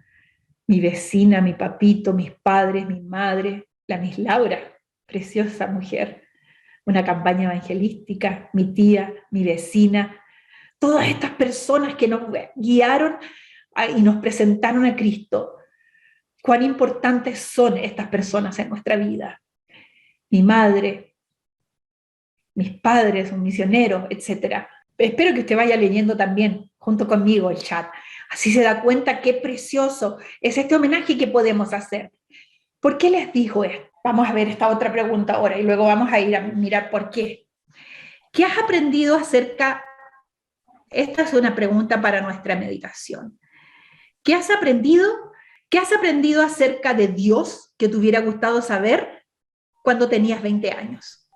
mi vecina, mi papito, mis padres, mi madre, la Miss Laura, preciosa mujer, una campaña evangelística, mi tía, mi vecina, todas estas personas que nos guiaron y nos presentaron a Cristo. Cuán importantes son estas personas en nuestra vida. Mi madre, mis padres, un misionero, etc. Espero que usted vaya leyendo también junto conmigo el chat. Así se da cuenta qué precioso es este homenaje que podemos hacer. ¿Por qué les dijo esto? Vamos a ver esta otra pregunta ahora y luego vamos a ir a mirar por qué. ¿Qué has aprendido acerca? Esta es una pregunta para nuestra meditación. ¿Qué has aprendido? ¿Qué has aprendido acerca de Dios que te hubiera gustado saber cuando tenías 20 años?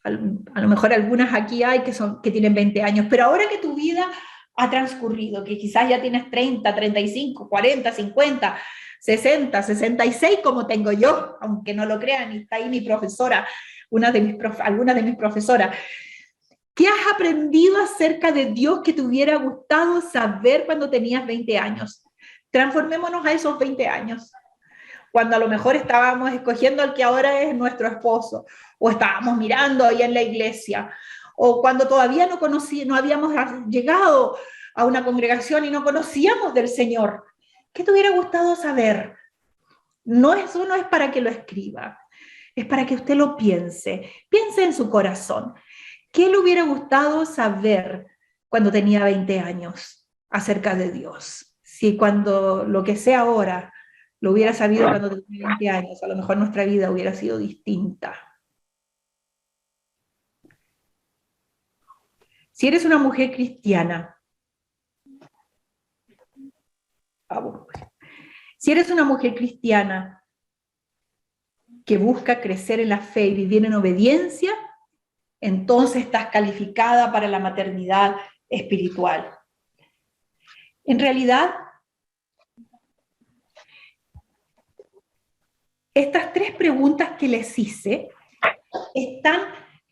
A lo mejor algunas aquí hay que tienen 20 años, pero ahora que tu vida ha transcurrido, que quizás ya tienes 30, 35, 40, 50, 60, 66 como tengo yo, aunque no lo crean, y está ahí mi profesora, algunas de mis profesoras. ¿Qué has aprendido acerca de Dios que te hubiera gustado saber cuando tenías 20 años? Transformémonos a esos 20 años, cuando a lo mejor estábamos escogiendo al que ahora es nuestro esposo, o estábamos mirando ahí en la iglesia, o cuando todavía no habíamos llegado a una congregación y no conocíamos del Señor. ¿Qué te hubiera gustado saber? Eso no es para que lo escriba, es para que usted lo piense en su corazón. ¿Qué le hubiera gustado saber cuando tenía 20 años acerca de Dios? Si cuando lo que sé ahora lo hubiera sabido cuando tenía 20 años, a lo mejor nuestra vida hubiera sido distinta. Si eres una mujer cristiana, si eres una mujer cristiana que busca crecer en la fe y vivir en obediencia, entonces estás calificada para la maternidad espiritual. En realidad, estas 3 preguntas que les hice están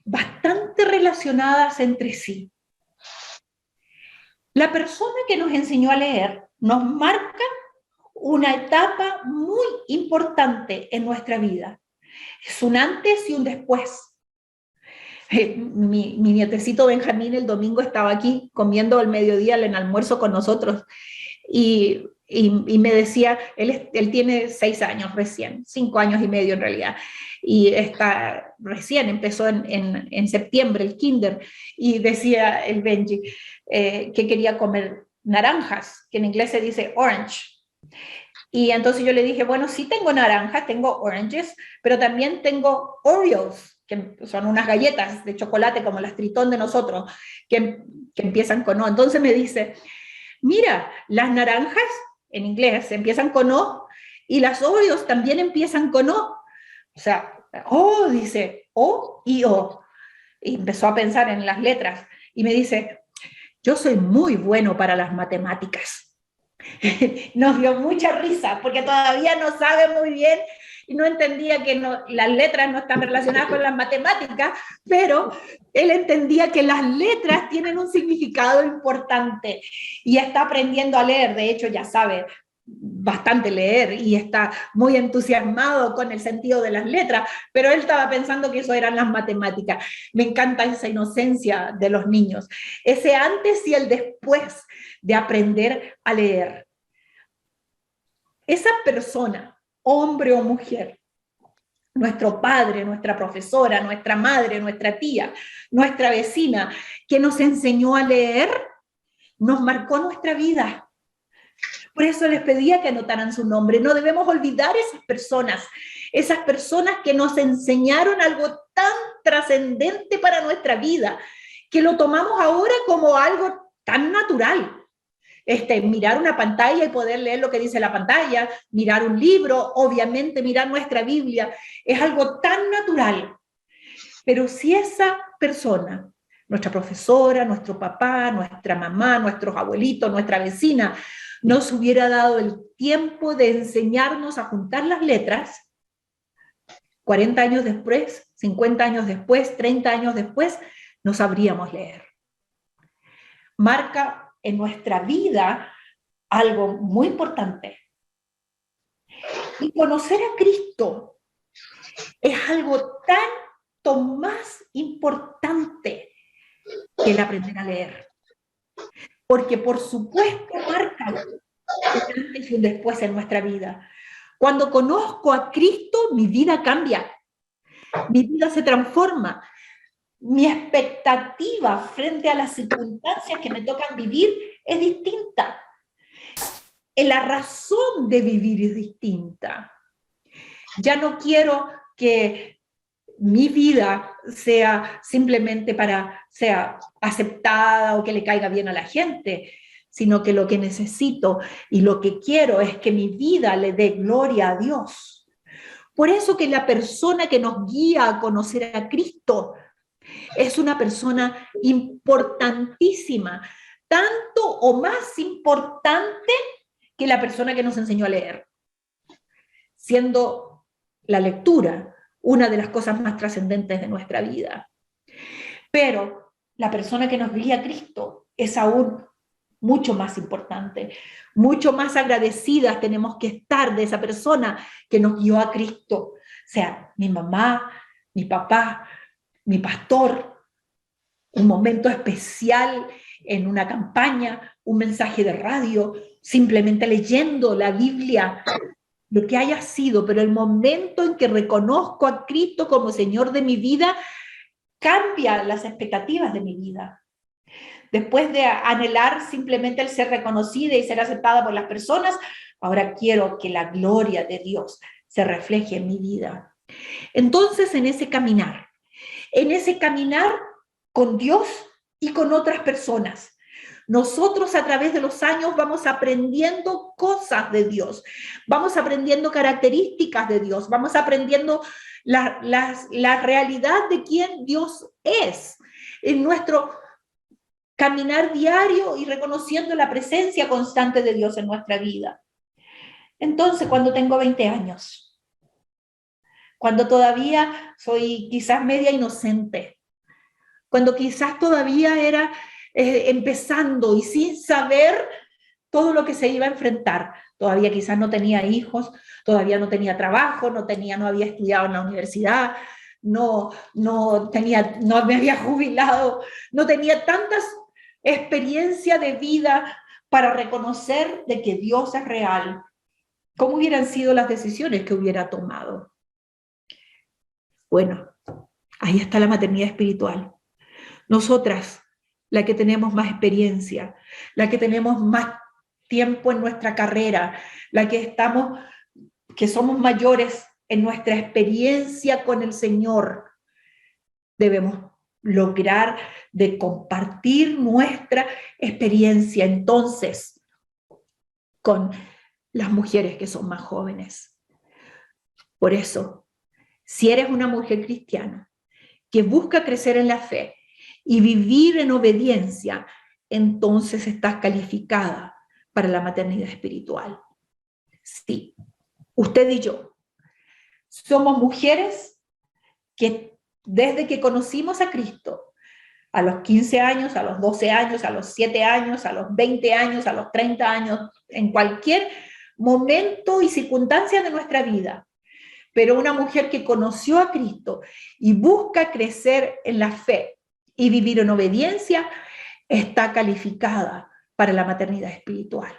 bastante relacionadas entre sí. La persona que nos enseñó a leer nos marca una etapa muy importante en nuestra vida. Es un antes y un después. Mi nietecito Benjamín el domingo estaba aquí comiendo al mediodía en el almuerzo con nosotros y me decía, él tiene 6 años recién, 5 años y medio en realidad, y recién empezó en septiembre el kinder, y decía el Benji que quería comer naranjas, que en inglés se dice orange. Y entonces yo le dije, bueno, sí tengo naranjas, tengo oranges, pero también tengo Oreos, que son unas galletas de chocolate como las Tritón de nosotros, que empiezan con O. Entonces me dice, mira, las naranjas en inglés empiezan con O y las Oreos también empiezan con O. O sea, O dice O y O. Y empezó a pensar en las letras y me dice, yo soy muy bueno para las matemáticas. Nos dio mucha risa porque todavía no sabe muy bien y no entendía que las letras no están relacionadas con las matemáticas, pero él entendía que las letras tienen un significado importante y está aprendiendo a leer. De hecho, ya sabe bastante leer y está muy entusiasmado con el sentido de las letras, pero él estaba pensando que eso eran las matemáticas. Me encanta esa inocencia de los niños, ese antes y el después de aprender a leer. Esa persona, hombre o mujer, nuestro padre, nuestra profesora, nuestra madre, nuestra tía, nuestra vecina, que nos enseñó a leer, nos marcó nuestra vida. Por eso les pedía que anotaran su nombre. No debemos olvidar esas personas que nos enseñaron algo tan trascendente para nuestra vida, que lo tomamos ahora como algo tan natural. Mirar una pantalla y poder leer lo que dice la pantalla, mirar un libro, obviamente mirar nuestra Biblia, es algo tan natural. Pero si esa persona, nuestra profesora, nuestro papá, nuestra mamá, nuestros abuelitos, nuestra vecina, nos hubiera dado el tiempo de enseñarnos a juntar las letras, 40 años después, 50 años después, 30 años después, no sabríamos leer. Marca en nuestra vida algo muy importante. Y conocer a Cristo es algo tanto más importante que el aprender a leer. Porque por supuesto marca un antes y un después en nuestra vida. Cuando conozco a Cristo, mi vida cambia. Mi vida se transforma. Mi expectativa frente a las circunstancias que me tocan vivir es distinta. La razón de vivir es distinta. Ya no quiero que mi vida sea simplemente sea aceptada o que le caiga bien a la gente, sino que lo que necesito y lo que quiero es que mi vida le dé gloria a Dios. Por eso que la persona que nos guía a conocer a Cristo es una persona importantísima, tanto o más importante que la persona que nos enseñó a leer. siendo la lectura una de las cosas más trascendentes de nuestra vida. Pero la persona que nos guía a Cristo es aún mucho más importante, mucho más agradecidas tenemos que estar de esa persona que nos guió a Cristo, o sea, mi mamá, mi papá, mi pastor, un momento especial en una campaña, un mensaje de radio, simplemente leyendo la Biblia, lo que haya sido, pero el momento en que reconozco a Cristo como Señor de mi vida, cambia las expectativas de mi vida. Después de anhelar simplemente el ser reconocida y ser aceptada por las personas, ahora quiero que la gloria de Dios se refleje en mi vida. Entonces, en ese caminar con Dios y con otras personas, nosotros a través de los años vamos aprendiendo cosas de Dios, vamos aprendiendo características de Dios, vamos aprendiendo la realidad de quién Dios es en nuestro caminar diario y reconociendo la presencia constante de Dios en nuestra vida. Entonces, cuando tengo 20 años, cuando todavía soy quizás media inocente, cuando quizás todavía era empezando y sin saber todo lo que se iba a enfrentar, todavía quizás no tenía hijos, todavía no tenía trabajo, no había estudiado en la universidad, no me había jubilado, no tenía tantas experiencia de vida para reconocer de que Dios es real. ¿Cómo hubieran sido las decisiones que hubiera tomado? Bueno, ahí está la maternidad espiritual. Nosotras, la que tenemos más experiencia, la que tenemos más tiempo en nuestra carrera, la que somos mayores en nuestra experiencia con el Señor, debemos lograr de compartir nuestra experiencia entonces con las mujeres que son más jóvenes. Por eso, si eres una mujer cristiana que busca crecer en la fe y vivir en obediencia, entonces estás calificada para la maternidad espiritual. Sí, usted y yo somos mujeres que desde que conocimos a Cristo, a los 15 años, a los 12 años, a los 7 años, a los 20 años, a los 30 años, en cualquier momento y circunstancia de nuestra vida, pero una mujer que conoció a Cristo y busca crecer en la fe y vivir en obediencia, está calificada para la maternidad espiritual.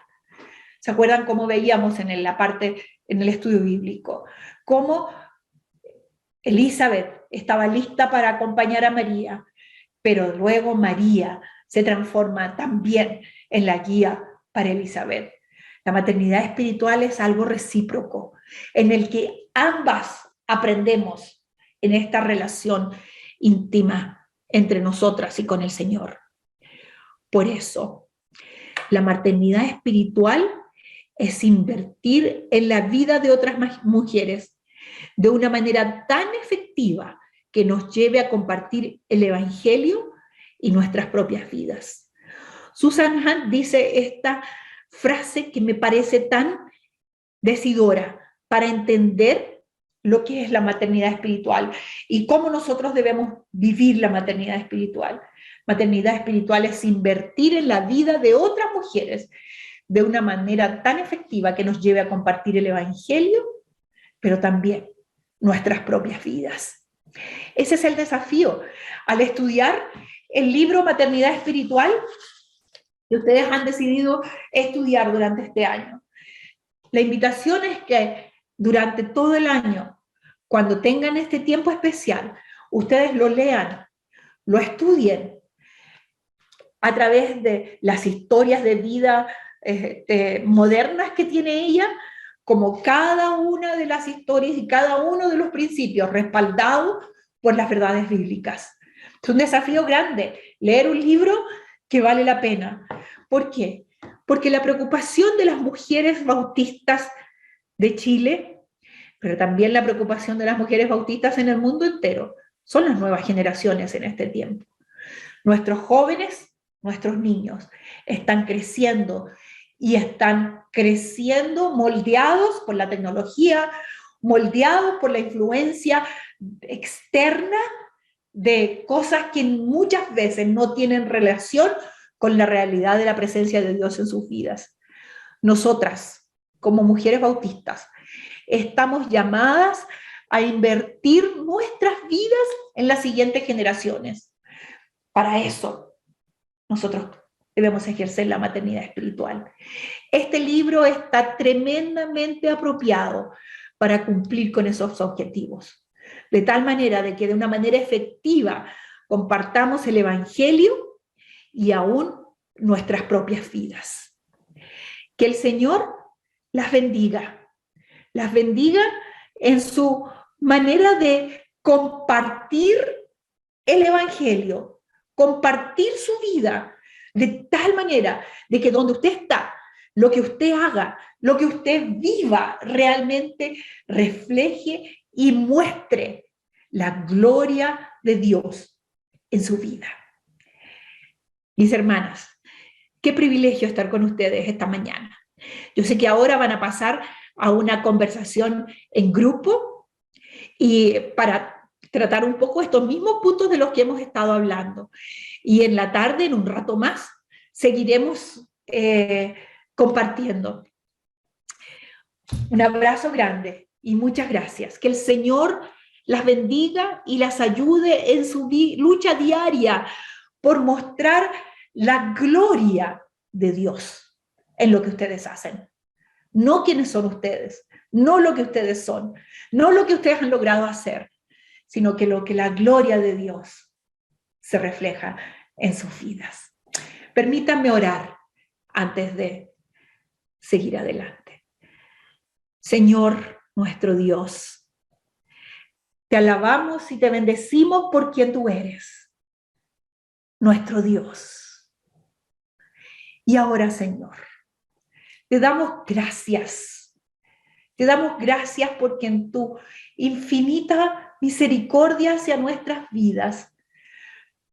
¿Se acuerdan cómo veíamos en el estudio bíblico? Cómo Elizabeth estaba lista para acompañar a María, pero luego María se transforma también en la guía para Elizabeth. La maternidad espiritual es algo recíproco, en el que ambas aprendemos en esta relación íntima entre nosotras y con el Señor. Por eso, la maternidad espiritual es invertir en la vida de otras mujeres de una manera tan efectiva que nos lleve a compartir el Evangelio y nuestras propias vidas. Susan Hunt dice esta frase que me parece tan decidora para entender lo que es la maternidad espiritual y cómo nosotros debemos vivir la maternidad espiritual. Maternidad espiritual es invertir en la vida de otras mujeres de una manera tan efectiva que nos lleve a compartir el Evangelio, pero también nuestras propias vidas. Ese es el desafío al estudiar el libro Maternidad Espiritual que ustedes han decidido estudiar durante este año. La invitación es que durante todo el año, cuando tengan este tiempo especial, ustedes lo lean, lo estudien a través de las historias de vida modernas que tiene ella, como cada una de las historias y cada uno de los principios respaldados por las verdades bíblicas. Es un desafío grande leer un libro que vale la pena. ¿Por qué? Porque la preocupación de las mujeres bautistas de Chile, pero también la preocupación de las mujeres bautistas en el mundo entero, son las nuevas generaciones en este tiempo. Nuestros jóvenes, nuestros niños, están creciendo y están creciendo, moldeados por la tecnología, moldeados por la influencia externa de cosas que muchas veces no tienen relación con la realidad de la presencia de Dios en sus vidas. Nosotras, como mujeres bautistas, estamos llamadas a invertir nuestras vidas en las siguientes generaciones. Para eso, nosotros debemos ejercer la maternidad espiritual. Este libro está tremendamente apropiado para cumplir con esos objetivos, de tal manera de que de una manera efectiva compartamos el Evangelio y aún nuestras propias vidas. Que el Señor las bendiga en su manera de compartir el Evangelio, compartir su vida, de tal manera de que donde usted está, lo que usted haga, lo que usted viva, realmente refleje y muestre la gloria de Dios en su vida. Mis hermanas, qué privilegio estar con ustedes esta mañana. Yo sé que ahora van a pasar a una conversación en grupo y para tratar un poco estos mismos puntos de los que hemos estado hablando. Y en la tarde, en un rato más, seguiremos compartiendo. Un abrazo grande y muchas gracias. Que el Señor las bendiga y las ayude en su lucha diaria por mostrar la gloria de Dios en lo que ustedes hacen. No quiénes son ustedes, no lo que ustedes son, no lo que ustedes han logrado hacer, sino que lo que la gloria de Dios se refleja en sus vidas. Permítanme orar antes de seguir adelante. Señor nuestro Dios, te alabamos y te bendecimos por quien tú eres, nuestro Dios. Y ahora, Señor, te damos gracias. Te damos gracias porque en tu infinita misericordia hacia nuestras vidas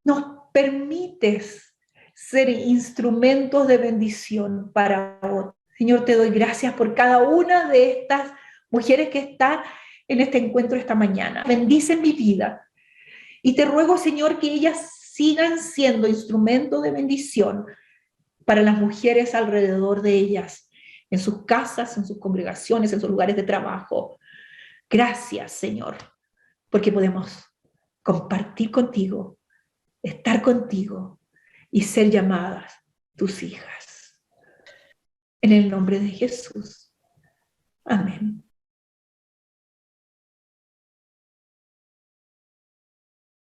nos permites ser instrumentos de bendición para otros. Señor, te doy gracias por cada una de estas mujeres que están en este encuentro esta mañana. Bendice mi vida y te ruego, Señor, que ellas sigan siendo instrumentos de bendición para las mujeres alrededor de ellas, en sus casas, en sus congregaciones, en sus lugares de trabajo. Gracias, Señor, porque podemos compartir contigo, estar contigo y ser llamadas tus hijas. En el nombre de Jesús. Amén.